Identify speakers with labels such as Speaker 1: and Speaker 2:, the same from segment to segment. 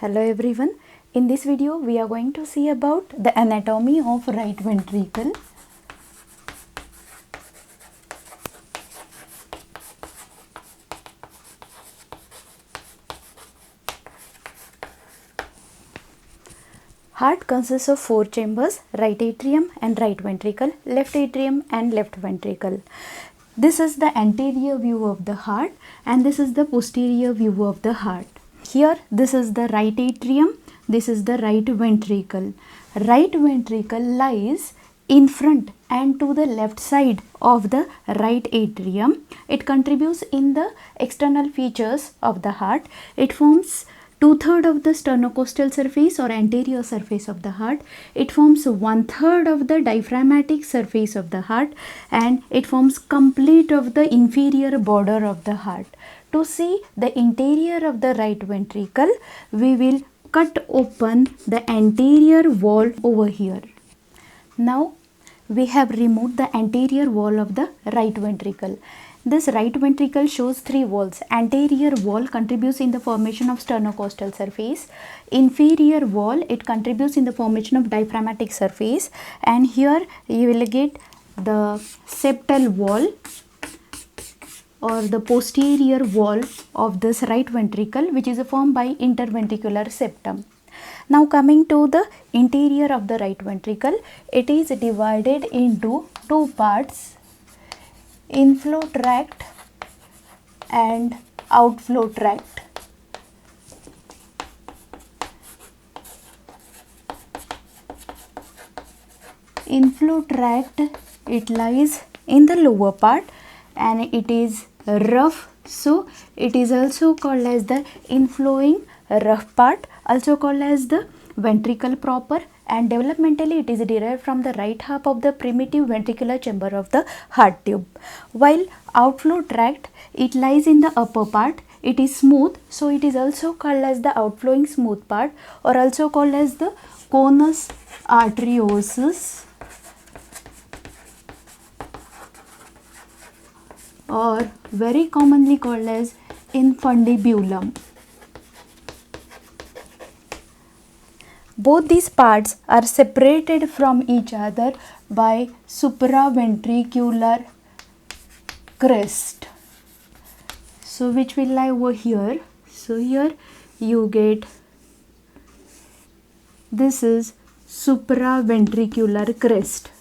Speaker 1: Hello everyone. In this video we are going to see about the anatomy of right ventricle. Heart consists of four chambers: right atrium and right ventricle, left atrium and left ventricle. This is the anterior view of the heart and this is the posterior view of the heart. Here this is the right atrium, this is the right ventricle. Right ventricle lies in front and to the left side of the right atrium. It contributes in the external features of the heart. It forms 2/3 of the sternocostal surface or anterior surface of the heart. It forms 1/3 of the diaphragmatic surface of the heart, and it forms complete of the inferior border of the heart. To see the interior of the right ventricle, we will cut open the anterior wall over here. Now we have removed the anterior wall of the right ventricle. This right ventricle shows three walls. Anterior wall contributes in the formation of sternocostal surface. Inferior wall, it contributes in the formation of diaphragmatic surface. And here you will get the septal wall or the posterior wall of this right ventricle, which is formed by interventricular septum. Now coming to the interior of the right ventricle, it is divided into two parts: inflow tract and outflow tract. Inflow tract, it lies in the lower part and it is rough, so it is also called as the inflowing rough part, also called as the ventricle proper, and developmentally it is derived from the right half of the primitive ventricular chamber of the heart tube. While outflow tract, it lies in the upper part. It is smooth, so it is also called as the outflowing smooth part, or also called as the conus arteriosus, or very commonly called as infundibulum. Both these parts are separated from each other by supraventricular crest, so which will lie over here. So here you get, this is supraventricular crest.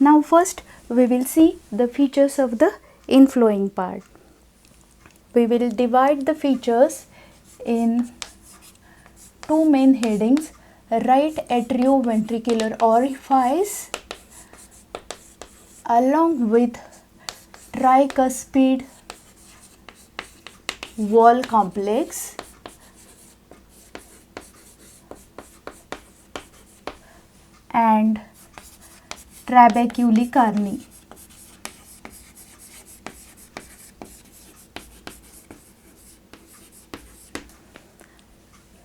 Speaker 1: Now first we will see the features of the inflowing part. We will divide the features in two main headings: right atrioventricular orifice along with tricuspid wall complex and trabeculae carni.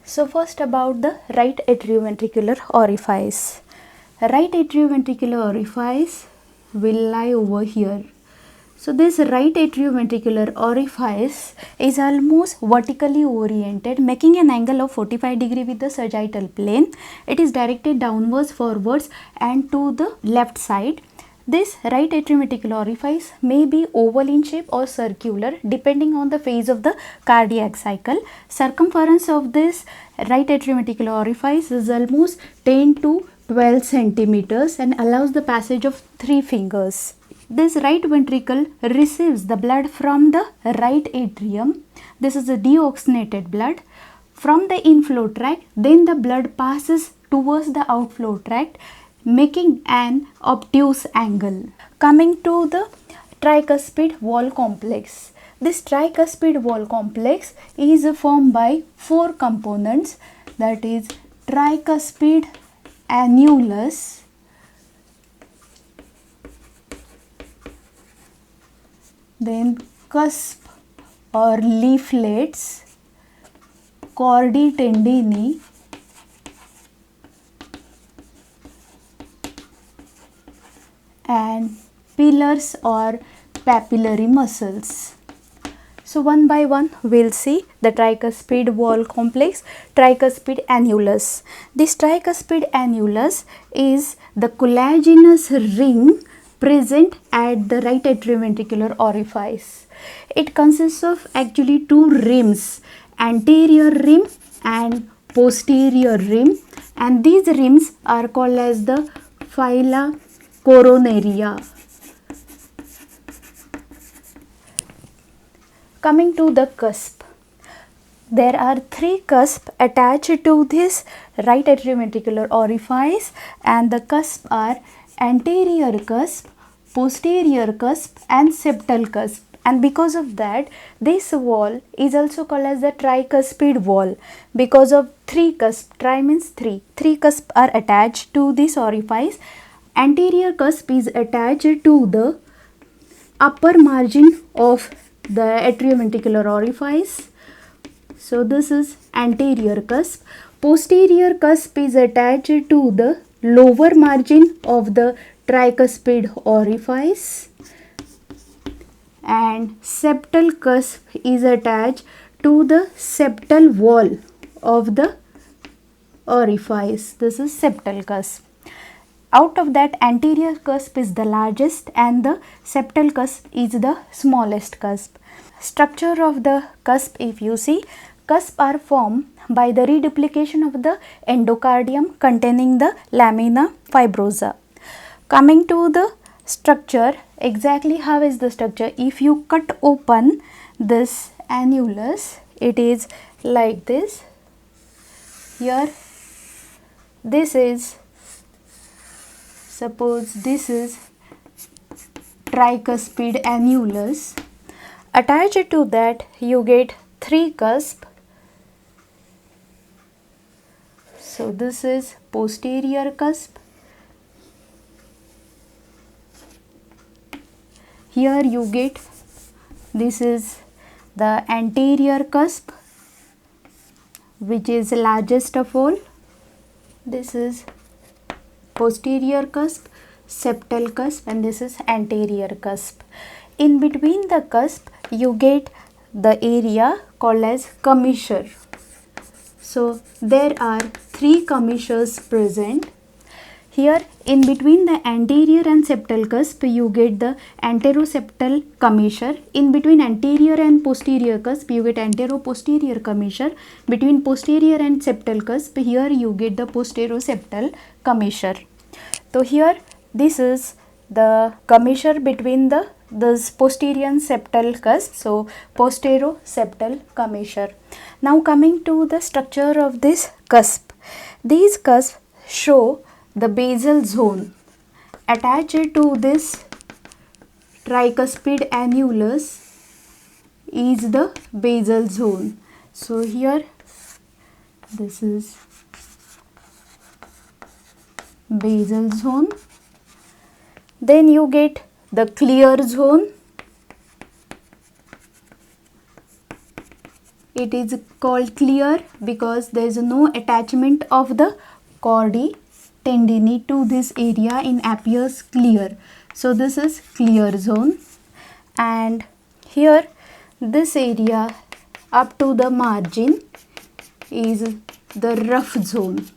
Speaker 1: So first about the right atrioventricular orifice. Right atrioventricular orifice will lie over here. So this right atrioventricular orifice is almost vertically oriented, making an angle of 45 degrees with the sagittal plane. It is directed downwards, forwards and to the left side. This right atrioventricular orifice may be oval in shape or circular depending on the phase of the cardiac cycle. Circumference of this right atrioventricular orifice is almost 10 to 12 centimeters and allows the passage of 3 fingers. This right ventricle receives the blood from the right atrium. This is the deoxygenated blood from the inflow tract. Then the blood passes towards the outflow tract, making an obtuse angle. Coming to the tricuspid wall complex. This tricuspid wall complex is formed by four components, that is tricuspid annulus, then cusp or leaflets, chordae tendineae, and pillars or papillary muscles. So one by one we'll see the tricuspid wall complex, tricuspid annulus. This tricuspid annulus is the collagenous ring present at the right atrioventricular orifice. It consists of actually two rims, anterior rim and posterior rim, and these rims are called as the phyla coronaria. Coming to the cusp, there are three cusps attached to this right atrioventricular orifice, and the cusps are anterior cusp, posterior cusp and septal cusp. And because of that, this wall is also called as the tricuspid wall, because of three cusps. Tri means three. Three cusps are attached to this orifice. Anterior cusp is attached to the upper margin of the atrioventricular orifice. So this is anterior cusp. Posterior cusp is attached to the lower margin of the tricuspid orifice, and septal cusp is attached to the septal wall of the orifice. This is septal cusp. Out of that, anterior cusp is the largest and the septal cusp is the smallest cusp. Structure of the cusp, if you see, cusps are formed by the reduplication of the endocardium containing the lamina fibrosa. Coming to the structure, exactly how is the structure? If you cut open this annulus, it is like this. Here, this is, suppose this is tricuspid annulus. Attached to that, you get three cusps. So this is posterior cusp. Here you get, this is the anterior cusp, which is largest of all. This is posterior cusp, septal cusp, and this is anterior cusp. In between the cusp, you get the area called as commissure. So there are three commissures present. Here in between the anterior and septal cusp, you get the anteroseptal commissure. In between anterior and posterior cusp, you get anteroposterior commissure. Between posterior and septal cusp, here you get the posteroseptal commissure. So here this is the commissure between this posterior and septal cusp. So posteroseptal commissure. Now coming to the structure of this cusp. These cusps show the basal zone. Attached to this tricuspid annulus is the basal zone. So here this is basal zone. Then you get the clear zone. It is called clear because there is no attachment of the chordae tendineae to this area and appears clear. So this is clear zone, and here this area up to the margin is the rough zone.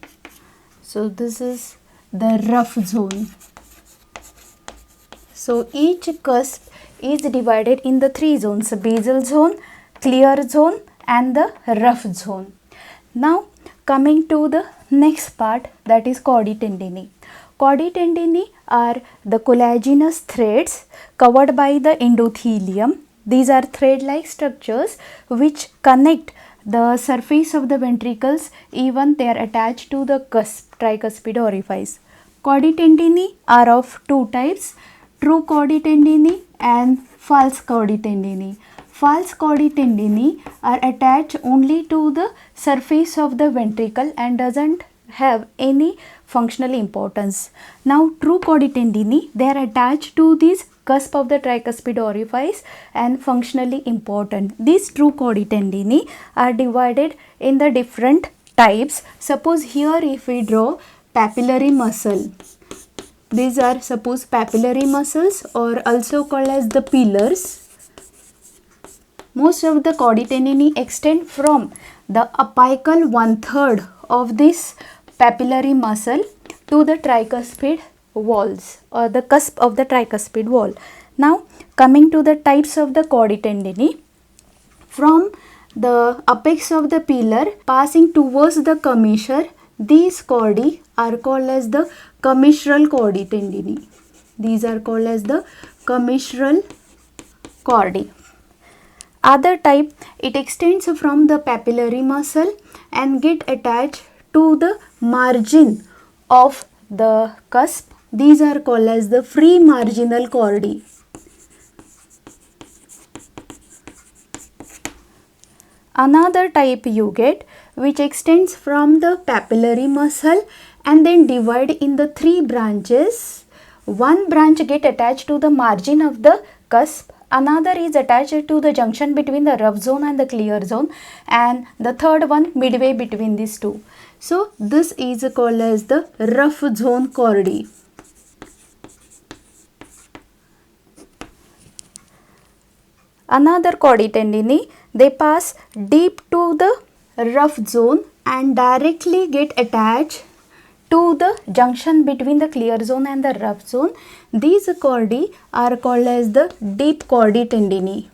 Speaker 1: So this is the rough zone. So each cusp is divided in the three zones: basal zone, clear zone and the rough zone. Now coming to the next part, that is chordae tendineae. Chordae tendineae are the collagenous threads covered by the endothelium. These are thread-like structures which connect the surface of the ventricles, even they are attached to the cusp, tricuspid orifice. Chordae tendineae are of two types: true chordae tendineae and false chordae tendineae. False chordae tendineae are attached only to the surface of the ventricle and doesn't have any functional importance. Now true chordae tendineae, they are attached to this cusp of the tricuspid orifice and functionally important. These true chordae tendineae are divided in the different types. Suppose here if we draw papillary muscle, These are suppose papillary muscles or also called as the pillars. Most of the chorditendinae extend from the apical 1/3 of this papillary muscle to the tricuspid walls or the cusp of the tricuspid wall. Now coming to the types of the chorditendinae, from the apex of the pillar passing towards the commissure, these chordae are called as the commissural chorditendinae. These are called as the commissural chordae. Other type, it extends from the papillary muscle and get attached to the margin of the cusp. These are called as the free marginal chordae. Another type you get which extends from the papillary muscle and then divide in the 3 branches. One branch get attached to the margin of the cusp, another is attached to the junction between the rough zone and the clear zone, and the third one midway between these two. So this is called as the rough zone chordae. Another chorditendinae, they pass deep to the rough zone and directly get attached to the junction between the clear zone and the rough zone. These chordae are called as the deep chorditendinae.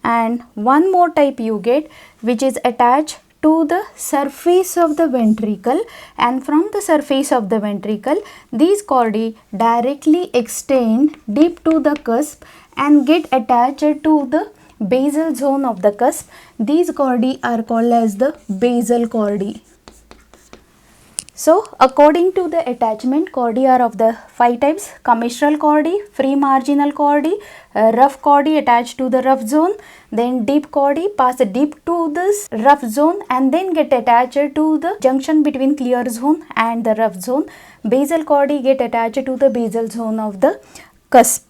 Speaker 1: And one more type you get which is attached to the surface of the ventricle, and from the surface of the ventricle these chordae directly extend deep to the cusp and get attached to the basal zone of the cusp. These chordae are called as the basal chordae. So according to the attachment, chordae are of the 5 types: commissural chordae, free marginal chordae, rough chordae attached to the rough zone, then deep chordae pass deep to this rough zone and then get attached to the junction between clear zone and the rough zone. Basal chordae get attached to the basal zone of the cusp.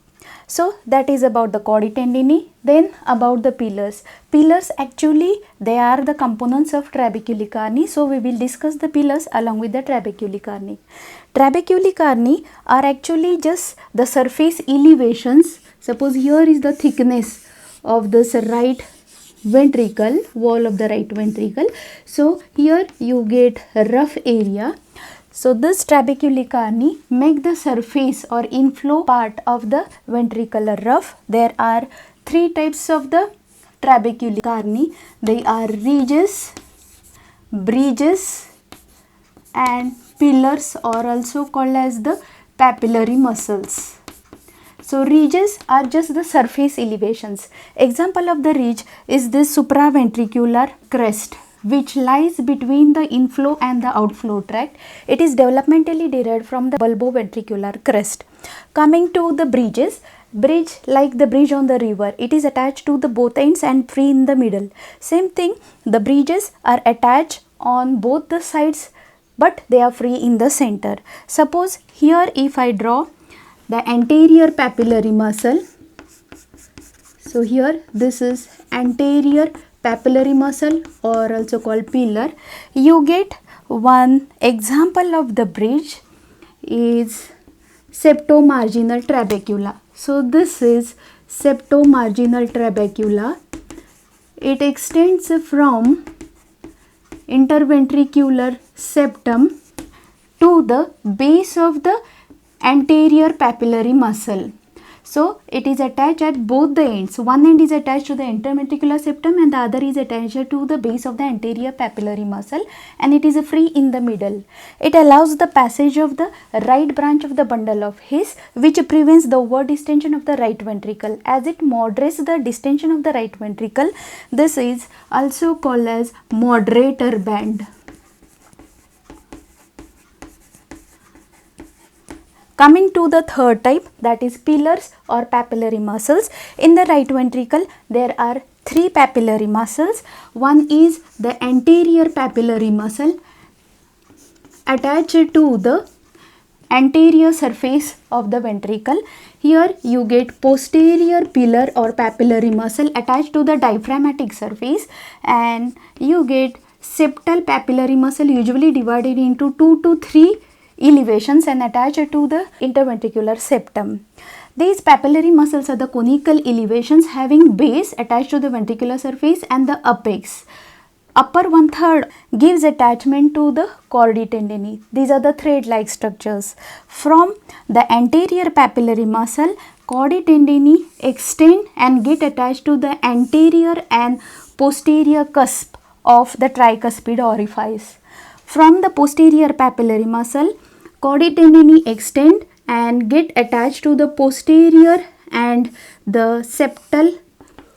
Speaker 1: So that is about the chorditendinae. Then about the pillars. Pillars actually they are the components of trabeculae carni. So we will discuss the pillars along with the trabeculae carni. Trabeculae carni are actually just the surface elevations. Suppose here is the thickness of this right ventricle, wall of the right ventricle. So here you get rough area. So this trabeculae carni make the surface or inflow part of the ventricular rough. There are 3 types of the trabeculae carni. They are ridges, bridges and pillars, or also called as the papillary muscles. So ridges are just the surface elevations. Example of the ridge is this supraventricular crest, which lies between the inflow and the outflow tract. It is developmentally derived from the bulboventricular crest. Coming to the bridges, bridge like the bridge on the river, it is attached to the both ends and free in the middle. Same thing, the bridges are attached on both the sides but they are free in the center. Suppose here if I draw the anterior papillary muscle, so here this is anterior papillary muscle or also called pillar. You get one example of the bridge is septomarginal trabecula. So this is septomarginal trabecula. It extends from interventricular septum to the base of the anterior papillary muscle. So it is attached at both the ends. One end is attached to the interventricular septum and the other is attached to the base of the anterior papillary muscle, and it is free in the middle. It allows the passage of the right branch of the bundle of His, which prevents the over distension of the right ventricle. As it moderates the distension of the right ventricle, this is also called as moderator band. Coming to the third type, that is pillars or papillary muscles. In the right ventricle, there are 3 papillary muscles. One is the anterior papillary muscle attached to the anterior surface of the ventricle. Here you get posterior pillar or papillary muscle attached to the diaphragmatic surface, and you get septal papillary muscle usually divided into 2 to 3 elevations and attached to the interventricular septum. These papillary muscles are the conical elevations having base attached to the ventricular surface and the apex. Upper 1/3 gives attachment to the chordae tendineae. These are the thread-like structures. From the anterior papillary muscle, chordae tendineae extend and get attached to the anterior and posterior cusp of the tricuspid orifice. From the posterior papillary muscle, chordae tendineae extend and get attached to the posterior and the septal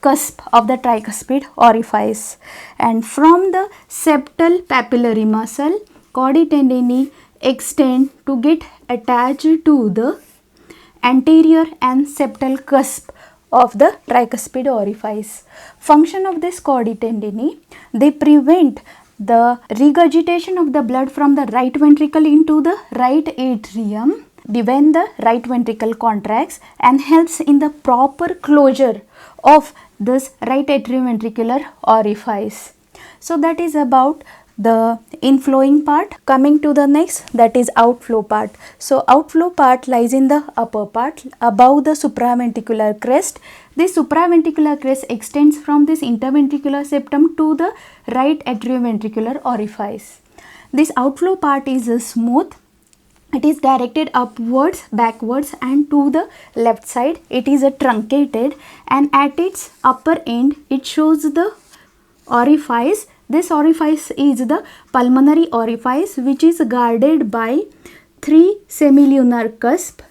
Speaker 1: cusp of the tricuspid orifice. And from the septal papillary muscle, chordae tendineae extend to get attached to the anterior and septal cusp of the tricuspid orifice. Function of this chordae tendineae, they prevent the regurgitation of the blood from the right ventricle into the right atrium when the right ventricle contracts, and helps in the proper closure of this right atrioventricular orifice. So that is about the inflowing part. Coming to the next, that is outflow part. So outflow part lies in the upper part above the supraventricular crest. This supraventricular crest extends from this interventricular septum to the right atrioventricular orifice. This outflow part is smooth. It is directed upwards, backwards and to the left side. It is truncated, and at its upper end it shows the orifice. This orifice is the pulmonary orifice, which is guarded by 3 semilunar cusps.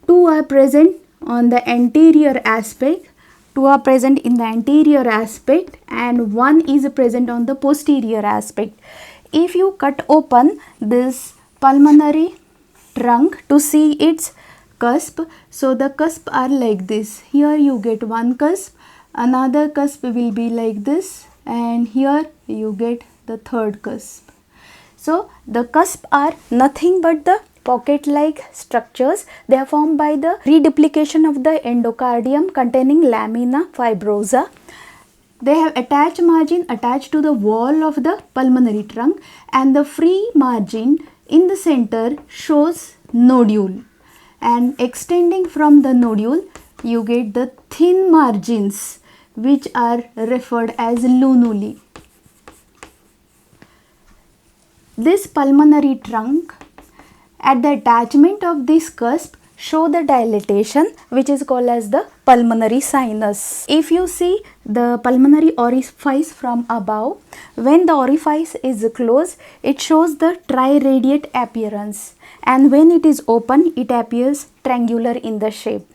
Speaker 1: 2 are present on the anterior aspect, 2 are present in the anterior aspect, and 1 is present on the posterior aspect. If you cut open this pulmonary trunk to see its cusp, so the cusp are like this. Here you get one cusp, another cusp will be like this, and here you get the third cusp. So the cusp are nothing but the pocket like structures. They are formed by the reduplication of the endocardium containing lamina fibrosa. They have attached margin attached to the wall of the pulmonary trunk, and the free margin in the center shows nodule, and extending from the nodule you get the thin margins which are referred as lunuli. This pulmonary trunk, at the attachment of this cusp, show the dilatation which is called as the pulmonary sinus. If you see the pulmonary orifice from above, when the orifice is closed, it shows the triradiate appearance, and when it is open, it appears triangular in the shape.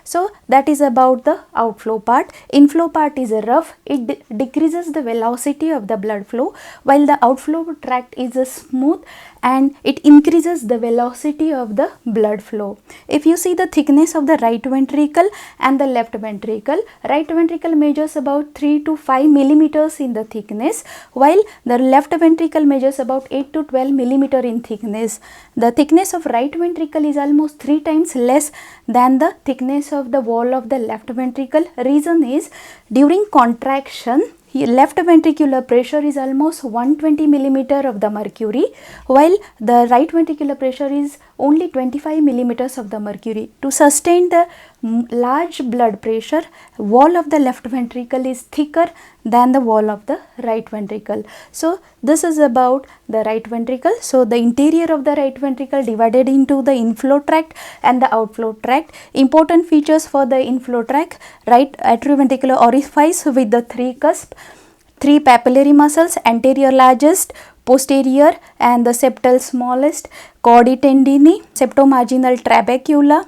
Speaker 1: So that is about the outflow part. Inflow part is rough. It decreases the velocity of the blood flow, while the outflow tract is smooth and it increases the velocity of the blood flow. If you see the thickness of the right ventricle and the left ventricle, right ventricle measures about 3 to 5 millimeters in the thickness, while the left ventricle measures about 8 to 12 millimeter in thickness. The thickness of right ventricle is almost 3 times less than the thickness of the wall of the left ventricle. Reason is, during contraction, left ventricular pressure is almost 120 millimeter of the mercury, while the right ventricular pressure is only 25 millimeters of the mercury. To sustain the large blood pressure, wall of the left ventricle is thicker than the wall of the right ventricle. So this is about the right ventricle. So the interior of the right ventricle divided into the inflow tract and the outflow tract. Important features for the inflow tract: right atrioventricular orifice with the 3 cusps, 3 papillary muscles, anterior largest, posterior and the septal smallest, chordae tendineae, septomarginal trabecula,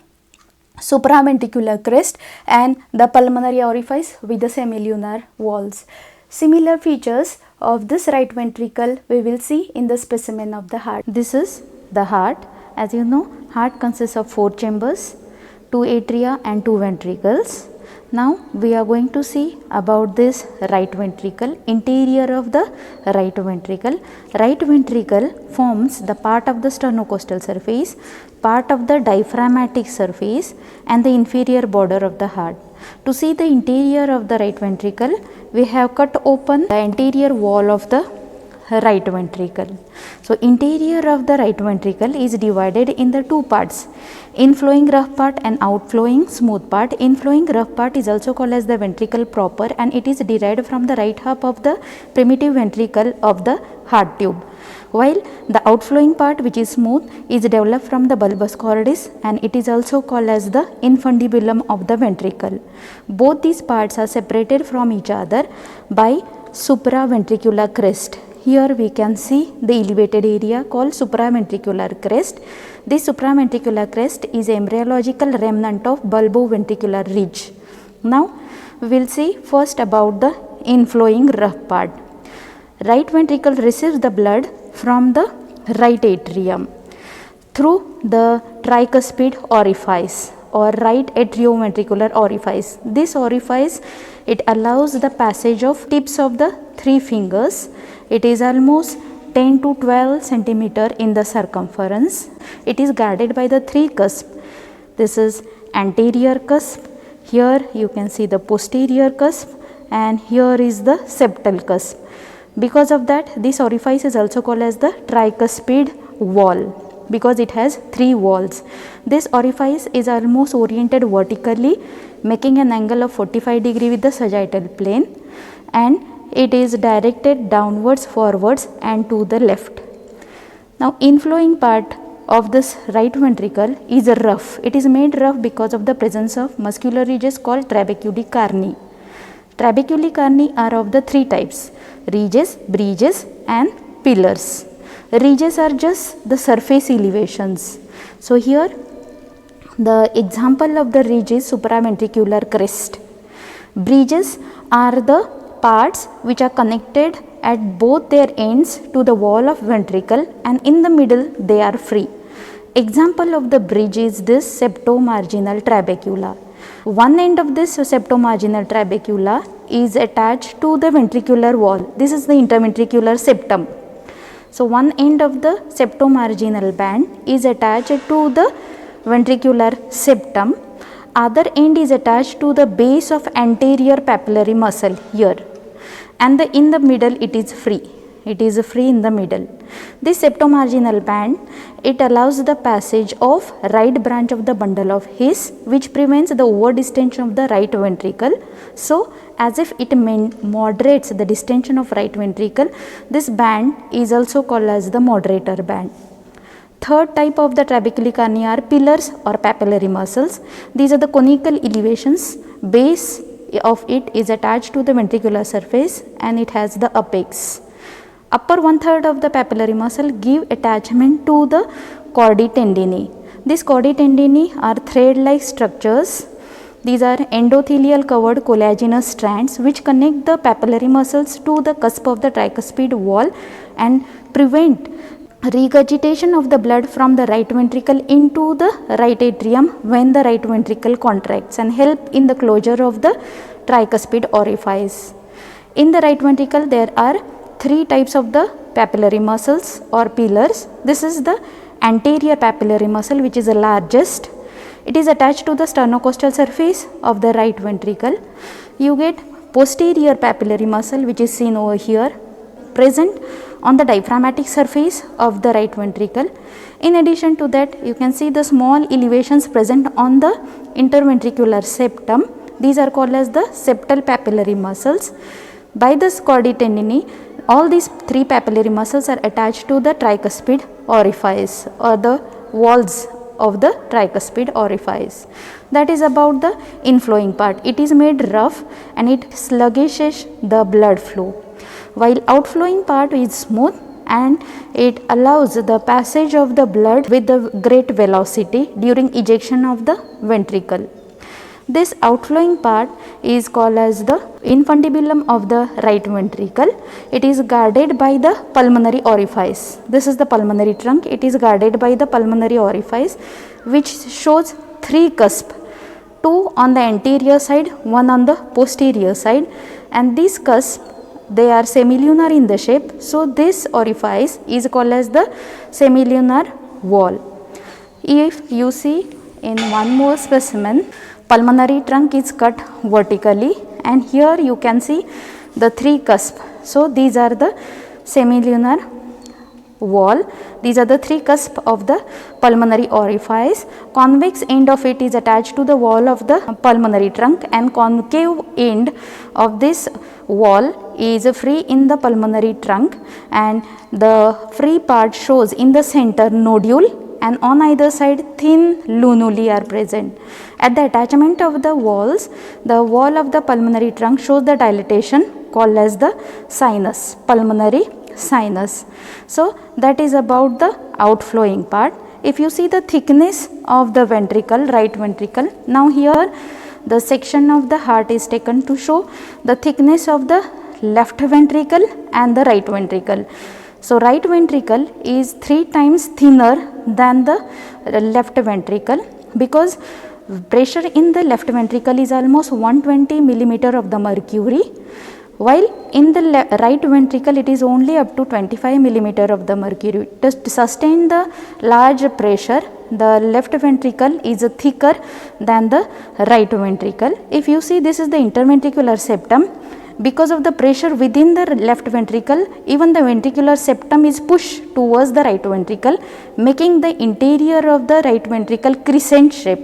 Speaker 1: supraventricular crest, and the pulmonary orifice with the semilunar walls. Similar features of this right ventricle we will see in the specimen of the heart. This is the heart. As you know, heart consists of 4 chambers, 2 atria and 2 ventricles. Now we are going to see about this right ventricle, interior of the right ventricle. Right ventricle forms the part of the sternocostal surface, part of the diaphragmatic surface and the inferior border of the heart. To see the interior of the right ventricle, we have cut open the anterior wall of the right ventricle. So interior of the right ventricle is divided in the two parts, inflowing rough part and outflowing smooth part. Inflowing rough part is also called as the ventricle proper, and it is derived from the right half of the primitive ventricle of the heart tube, while the outflowing part, which is smooth, is developed from the bulbus cordis, and it is also called as the infundibulum of the ventricle. Both these parts are separated from each other by supraventricular crest. Here we can see the elevated area called supraventricular crest. This supraventricular crest is embryological remnant of bulboventricular ridge. Now we will see first about the inflowing rough part. Right ventricle receives the blood from the right atrium through the tricuspid orifice or right atrioventricular orifice. This orifice, it allows the passage of tips of the three fingers. It is almost 10 to 12 centimeter in the circumference. It is guarded by the three cusp. This is anterior cusp. Here you can see the posterior cusp, and here is the septal cusp. Because of that, this orifice is also called as the tricuspid wall, because it has three walls. This orifice is almost oriented vertically, making an angle of 45 degree with the sagittal plane, and it is directed downwards, forwards and to the left. Now inflowing part of this right ventricle is rough. It is made rough because of the presence of muscular ridges called trabeculae carni. Trabeculae carni are of the three types: ridges, bridges and pillars. Ridges are just the surface elevations. So here the example of the ridge is supraventricular crest. Bridges are the parts which are connected at both their ends to the wall of ventricle, and in the middle they are free. Example of the bridge is this septomarginal trabecula. One end of this septomarginal trabecula is attached to the ventricular wall. This is the interventricular septum. So one end of the septomarginal band is attached to the ventricular septum. Other end is attached to the base of anterior papillary muscle here, and in the middle it is free. It is free in the middle. This septomarginal band, it allows the passage of right branch of the bundle of His, which prevents the over distension of the right ventricle. So as if it moderates the distension of right ventricle, this band is also called as the moderator band. Third type of the trabeculae carni are pillars or papillary muscles. These are the conical elevations. Base of it is attached to the ventricular surface, and it has the apex. Upper 1/3 of the papillary muscle give attachment to the chordae tendineae. These chordae tendineae are thread-like structures. These are endothelial covered collagenous strands which connect the papillary muscles to the cusp of the tricuspid wall and prevent regurgitation of the blood from the right ventricle into the right atrium when the right ventricle contracts, and help in the closure of the tricuspid orifice. In the right ventricle there are three types of the papillary muscles or pillars. This is the anterior papillary muscle, which is the largest. It is attached to the sternocostal surface of the right ventricle. You get posterior papillary muscle, which is seen over here, present on the diaphragmatic surface of the right ventricle. In addition to that, you can see the small elevations present on the interventricular septum. These are called as the septal papillary muscles. By the chordae tendineae, all these three papillary muscles are attached to the tricuspid orifice or the walls of the tricuspid orifice. That is about the inflowing part. It is made rough and it sluggishes the blood flow, while outflowing part is smooth and it allows the passage of the blood with the great velocity during ejection of the ventricle. This outflowing part is called as the infundibulum of the right ventricle. It is guarded by the pulmonary orifice. This is the pulmonary trunk. It is guarded by the pulmonary orifice, which shows three cusps, two on the anterior side, one on the posterior side, and these cusps, they are semilunar in the shape. So this orifice is called as the semilunar wall. If you see in one more specimen, pulmonary trunk is cut vertically, and here you can see the three cusps. So these are the semilunar wall. These are the three cusps of the pulmonary orifice. Convex end of it is attached to the wall of the pulmonary trunk, and concave end of this wall is free in the pulmonary trunk, and the free part shows in the center nodule, and on either side thin lunuli are present. At the attachment of the walls, the wall of the pulmonary trunk shows the dilatation called as the sinus, pulmonary sinus. So, that is about the outflowing part. If you see the thickness of the ventricle, right ventricle, now here the section of the heart is taken to show the thickness of the left ventricle and the right ventricle. So, right ventricle is 3 times thinner than the left ventricle, because pressure in the left ventricle is almost 120 millimeter of the mercury, while in the right ventricle it is only up to 25 millimeter of the mercury. To sustain the large pressure, the left ventricle is thicker than the right ventricle. If you see, this is the interventricular septum. Because of the pressure within the left ventricle, even the ventricular septum is pushed towards the right ventricle, making the interior of the right ventricle crescent shape,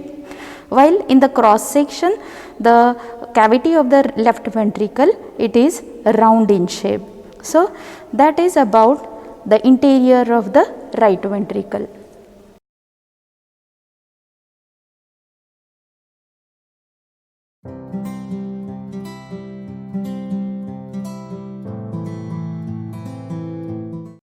Speaker 1: while in the cross section, the cavity of the left ventricle, it is round in shape. So, that is about the interior of the right ventricle.